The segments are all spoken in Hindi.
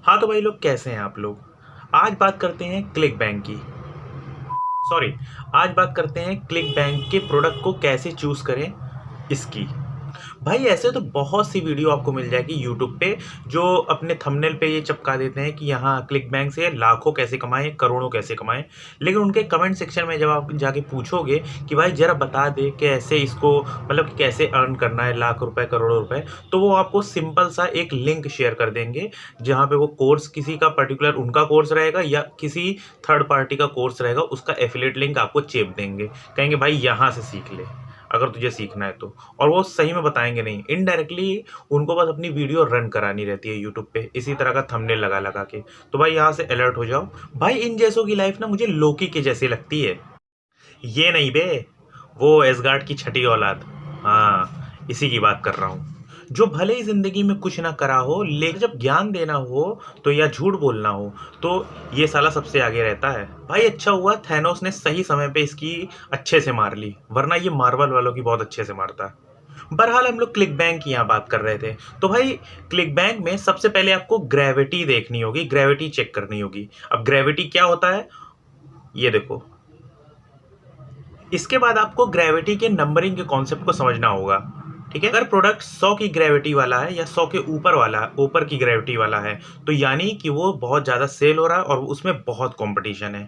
हाँ तो भाई लोग, कैसे हैं आप लोग। आज बात करते हैं क्लिक बैंक की। सॉरी, आज बात करते हैं क्लिक बैंक के प्रोडक्ट को कैसे चूज करें इसकी। भाई ऐसे तो बहुत सी वीडियो आपको मिल जाएगी यूट्यूब पे जो अपने थंबनेल पे ये चिपका देते हैं कि यहाँ क्लिक बैंक से लाखों कैसे कमाएं, करोड़ों कैसे कमाएं। लेकिन उनके कमेंट सेक्शन में जब आप जाके पूछोगे कि भाई जरा बता दे कैसे इसको, मतलब कि कैसे अर्न करना है लाख रुपए करोड़ों रुपए, तो वो आपको सिंपल सा एक लिंक शेयर कर देंगे जहाँ पे वो कोर्स किसी का पर्टिकुलर उनका कोर्स रहेगा या किसी थर्ड पार्टी का कोर्स रहेगा, उसका एफिलिएट लिंक आपको चेप देंगे, कहेंगे भाई यहाँ से सीख ले अगर तुझे सीखना है तो। और वो सही में बताएंगे नहीं, इनडायरेक्टली उनको बस अपनी वीडियो रन करानी रहती है यूट्यूब पे इसी तरह का थंबनेल लगा लगा के। तो भाई यहाँ से अलर्ट हो जाओ। भाई इन जैसों की लाइफ ना मुझे लोकी के जैसी लगती है। ये नहीं बे, वो एसगार्ड की छठी औलाद, हाँ इसी की बात कर रहा हूँ। जो भले ही जिंदगी में कुछ ना करा हो, लेकिन जब ज्ञान देना हो तो या झूठ बोलना हो तो ये साला सबसे आगे रहता है। भाई अच्छा हुआ थैनोस ने सही समय पे इसकी अच्छे से मार ली, वरना ये मार्वल वालों की बहुत अच्छे से मारता। बहरहाल हम लोग क्लिक बैंक की यहाँ बात कर रहे थे। तो भाई क्लिक बैंक में सबसे पहले आपको ग्रेविटी देखनी होगी, ग्रेविटी चेक करनी होगी। अब ग्रेविटी क्या होता है ये देखो। इसके बाद आपको ग्रेविटी के नंबरिंग के कॉन्सेप्ट को समझना होगा। ठीक है, अगर प्रोडक्ट 100 की ग्रेविटी वाला है या 100 के ऊपर वाला, ऊपर की ग्रेविटी वाला है, तो यानी कि वो बहुत ज़्यादा सेल हो रहा है और उसमें बहुत कंपटीशन है।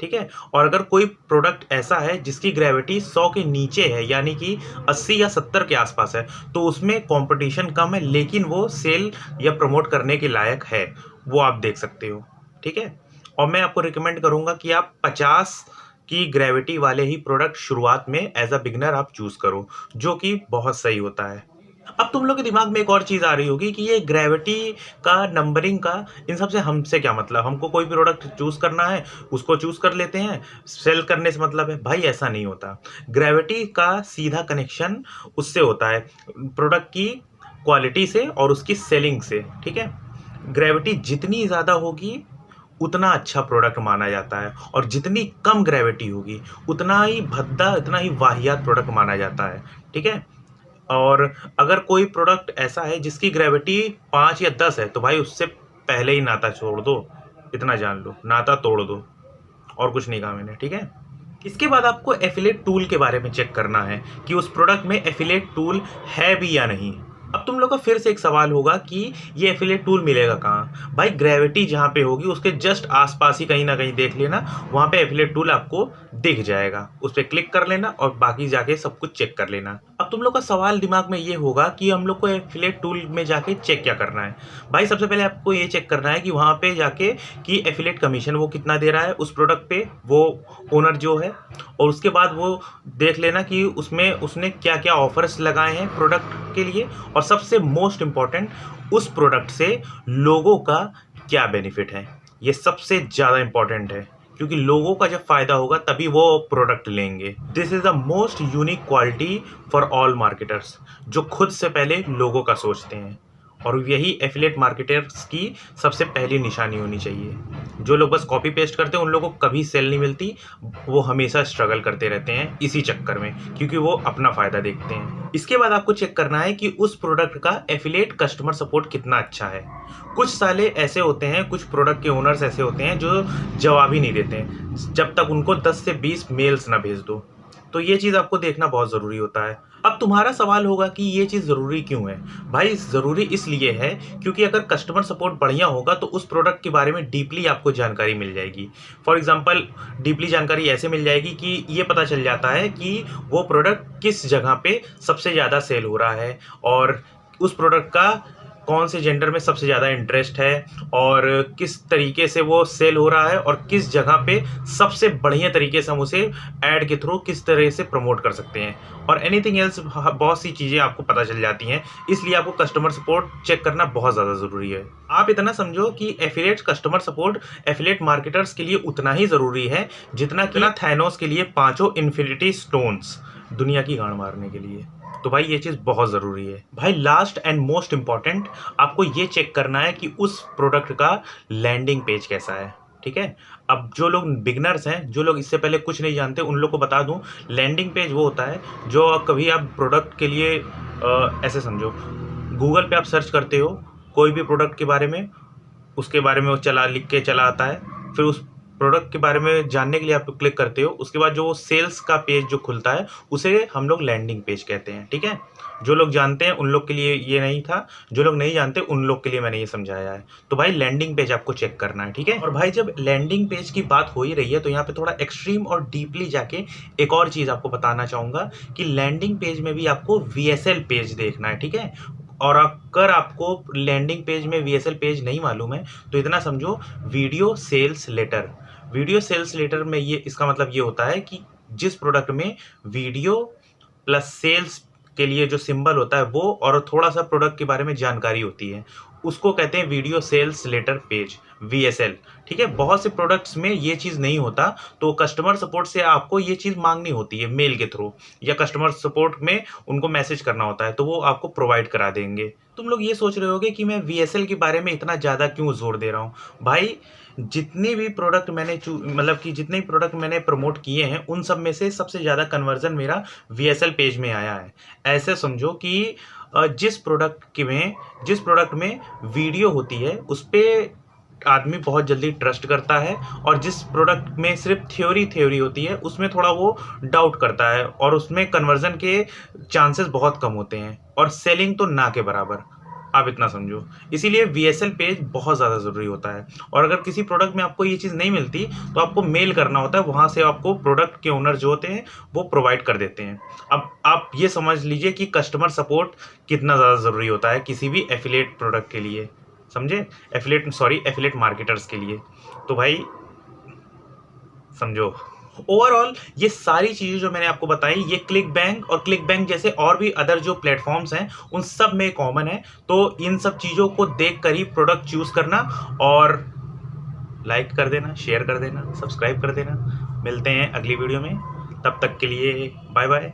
ठीक है, और अगर कोई प्रोडक्ट ऐसा है जिसकी ग्रेविटी 100 के नीचे है, यानी कि 80 या 70 के आसपास है, तो उसमें कंपटीशन कम है लेकिन वो सेल या प्रमोट करने के लायक है, वो आप देख सकते हो। ठीक है, और मैं आपको रिकमेंड करूंगा कि आप 50 की ग्रेविटी वाले ही प्रोडक्ट शुरुआत में एज अ बिगनर आप चूज करो, जो कि बहुत सही होता है। अब तुम लोग के दिमाग में एक और चीज आ रही होगी कि ये ग्रेविटी का, नंबरिंग का, इन सब से हमसे क्या मतलब, हमको कोई प्रोडक्ट चूज करना है उसको चूज कर लेते हैं, सेल करने से मतलब है। भाई ऐसा नहीं होता। ग्रेविटी का सीधा कनेक्शन उससे होता है, प्रोडक्ट की क्वालिटी से और उसकी सेलिंग से। ठीक है, ग्रेविटी जितनी ज़्यादा होगी उतना अच्छा प्रोडक्ट माना जाता है, और जितनी कम ग्रेविटी होगी उतना ही भद्दा, इतना ही वाहियात प्रोडक्ट माना जाता है। ठीक है, और अगर कोई प्रोडक्ट ऐसा है जिसकी ग्रेविटी 5 या 10 है, तो भाई उससे पहले ही नाता छोड़ दो, इतना जान लो, नाता तोड़ दो, और कुछ नहीं कहा मैंने। ठीक है, इसके बाद आपको एफिलिएट टूल के बारे में चेक करना है कि उस प्रोडक्ट में एफिलिएट टूल है भी या नहीं। अब तुम लोग का फिर से एक सवाल होगा कि ये एफिलिएट टूल मिलेगा कहाँ। भाई ग्रेविटी जहाँ पे होगी उसके जस्ट आसपास ही कहीं ना कहीं देख लेना, वहाँ पे एफिलिएट टूल आपको दिख जाएगा, उस पर क्लिक कर लेना और बाकी जाके सब कुछ चेक कर लेना। अब तुम लोग का सवाल दिमाग में ये होगा कि हम लोग को एफिलिएट टूल में जाके चेक क्या करना है। भाई सबसे पहले आपको ये चेक करना है कि वहाँ पे जाके कि एफिलिएट कमीशन वो कितना दे रहा है उस प्रोडक्ट पे, वो ओनर जो है, और उसके बाद वो देख लेना कि उसमें उसने क्या क्या ऑफर्स लगाए हैं प्रोडक्ट के लिए, और सबसे मोस्ट इम्पॉर्टेंट उस प्रोडक्ट से लोगों का क्या बेनिफिट है। ये सबसे ज़्यादा इम्पॉर्टेंट है, क्योंकि लोगों का जब फायदा होगा तभी वो प्रोडक्ट लेंगे। This is the most unique quality for all marketers, जो खुद से पहले लोगों का सोचते हैं, और यही एफिलिएट मार्केटर्स की सबसे पहली निशानी होनी चाहिए। जो लोग बस कॉपी पेस्ट करते हैं उन लोगों को कभी सेल नहीं मिलती, वो हमेशा स्ट्रगल करते रहते हैं इसी चक्कर में, क्योंकि वो अपना फ़ायदा देखते हैं। इसके बाद आपको चेक करना है कि उस प्रोडक्ट का एफिलिएट कस्टमर सपोर्ट कितना अच्छा है। कुछ साले ऐसे होते हैं, कुछ प्रोडक्ट के ओनर्स ऐसे होते हैं जो जवाब ही नहीं देते हैं जब तक उनको 10 से 20 मेल्स ना भेज दो। तो ये चीज़ आपको देखना बहुत ज़रूरी होता है। अब तुम्हारा सवाल होगा कि ये चीज़ ज़रूरी क्यों है। भाई ज़रूरी इसलिए है क्योंकि अगर कस्टमर सपोर्ट बढ़िया होगा तो उस प्रोडक्ट के बारे में डीपली आपको जानकारी मिल जाएगी। फॉर एग्जांपल, डीपली जानकारी ऐसे मिल जाएगी कि ये पता चल जाता है कि वो प्रोडक्ट किस जगह पे सबसे ज़्यादा सेल हो रहा है, और उस प्रोडक्ट का कौन से जेंडर में सबसे ज़्यादा इंटरेस्ट है, और किस तरीके से वो सेल हो रहा है, और किस जगह पे सबसे बढ़िया तरीके से हम उसे ऐड के थ्रू किस तरह से प्रमोट कर सकते हैं, और एनीथिंग एल्स, बहुत सी चीज़ें आपको पता चल जाती हैं। इसलिए आपको कस्टमर सपोर्ट चेक करना बहुत ज़्यादा ज़रूरी है। आप इतना समझो कि affiliate customer support affiliate marketers के लिए उतना ही ज़रूरी है जितना कि थैनोस के लिए 5 इन्फिनिटी स्टोन्स दुनिया की गांड मारने के लिए। तो भाई ये चीज़ बहुत ज़रूरी है। भाई लास्ट एंड मोस्ट इम्पॉर्टेंट, आपको ये चेक करना है कि उस प्रोडक्ट का लैंडिंग पेज कैसा है। ठीक है, अब जो लोग बिगनर्स हैं, जो लोग इससे पहले कुछ नहीं जानते, उन लोग को बता दूं, लैंडिंग पेज वो होता है जो कभी आप प्रोडक्ट के लिए ऐसे समझो, गूगल पे आप सर्च करते हो कोई भी प्रोडक्ट के बारे में, उसके बारे में वो लिख के चला आता है। फिर उस प्रोडक्ट के बारे में जानने के लिए आप क्लिक करते हो। उसके बाद जो सेल्स का पेज जो खुलता है उसे हम लोग लैंडिंग पेज कहते हैं, ठीक है। जो लोग जानते हैं उन लोग के लिए ये नहीं था, जो लोग नहीं जानते उन लोग के लिए मैंने ये समझाया है। तो भाई लैंडिंग पेज आपको चेक करना है, ठीक है। और भाई जब लैंडिंग पेज की बात हो ही रही है तो यहाँ पे थोड़ा एक्सट्रीम और डीपली जाके एक और चीज़ आपको बताना चाहूँगा कि लैंडिंग पेज में भी आपको VSL पेज देखना है, ठीक है। और अगर आपको लैंडिंग पेज में VSL पेज नहीं मालूम है तो इतना समझो, video sales letter. Video sales letter में ये इसका मतलब ये होता है कि जिस प्रोडक्ट में वीडियो प्लस सेल्स के लिए जो सिंबल होता है वो और थोड़ा सा प्रोडक्ट के बारे में जानकारी होती है, उसको कहते हैं video sales letter page, VSL, ठीक है। बहुत से प्रोडक्ट्स में ये चीज़ नहीं होता, तो कस्टमर सपोर्ट से आपको ये चीज़ मांगनी होती है मेल के थ्रू, या कस्टमर सपोर्ट में उनको मैसेज करना होता है, तो वो आपको प्रोवाइड करा देंगे। तुम लोग ये सोच रहे होगे कि मैं VSL के बारे में इतना ज़्यादा क्यों जोर दे रहा हूँ। भाई जितने भी प्रोडक्ट मैंने मतलब कि जितने भी प्रोडक्ट मैंने प्रमोट किए हैं उन सब में से सबसे ज़्यादा कन्वर्जन मेरा VSL पेज में आया है। ऐसे समझो कि जिस प्रोडक्ट में वीडियो होती है उस पे आदमी बहुत जल्दी ट्रस्ट करता है, और जिस प्रोडक्ट में सिर्फ थ्योरी होती है उसमें थोड़ा वो डाउट करता है, और उसमें कन्वर्जन के चांसेस बहुत कम होते हैं, और सेलिंग तो ना के बराबर। आप इतना समझो, इसीलिए VSL पेज बहुत ज़्यादा ज़रूरी होता है। और अगर किसी प्रोडक्ट में आपको ये चीज़ नहीं मिलती तो आपको मेल करना होता है, वहाँ से आपको प्रोडक्ट के ओनर जो होते हैं वो प्रोवाइड कर देते हैं। अब आप ये समझ लीजिए कि कस्टमर सपोर्ट कितना ज़्यादा ज़रूरी होता है किसी भी एफिलिएट प्रोडक्ट के लिए, समझे। एफिलिएट मार्केटर्स के लिए। तो भाई समझो, ओवरऑल ये सारी चीज़ें जो मैंने आपको बताई ये क्लिकबैंक और क्लिकबैंक जैसे और भी अदर जो प्लेटफॉर्म्स हैं उन सब में कॉमन है। तो इन सब चीज़ों को देख कर ही प्रोडक्ट चूज़ करना, और लाइक कर देना, शेयर कर देना, सब्सक्राइब कर देना। मिलते हैं अगली वीडियो में, तब तक के लिए बाय बाय।